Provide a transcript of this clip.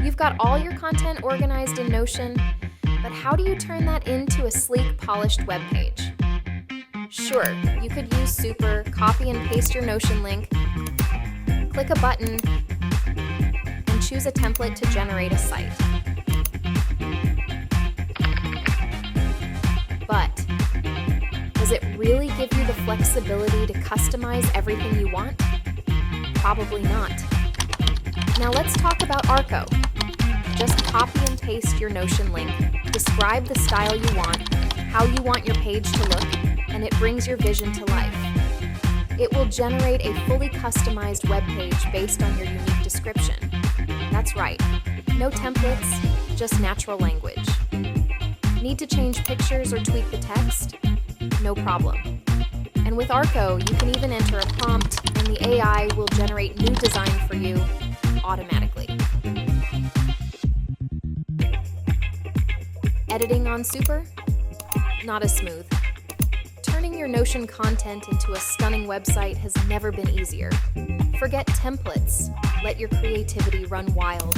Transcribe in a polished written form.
You've got all your content organized in Notion, but how do you turn that into a sleek, polished web page? Sure, you could use Super, copy and paste your Notion link, click a button, and choose a template to generate a site. But does it really give you the flexibility to customize everything you want? Probably not. Now let's talk about Arco. Just copy and paste your Notion link, describe the style you want, how you want your page to look, and it brings your vision to life. It will generate a fully customized web page based on your unique description. That's right, no templates, just natural language. Need to change pictures or tweak the text? No problem. And with Arco, you can even enter a prompt and the AI will generate new design for you automatically. Editing on Super? Not as smooth. Turning your Notion content into a stunning website has never been easier. Forget templates. Let your creativity run wild.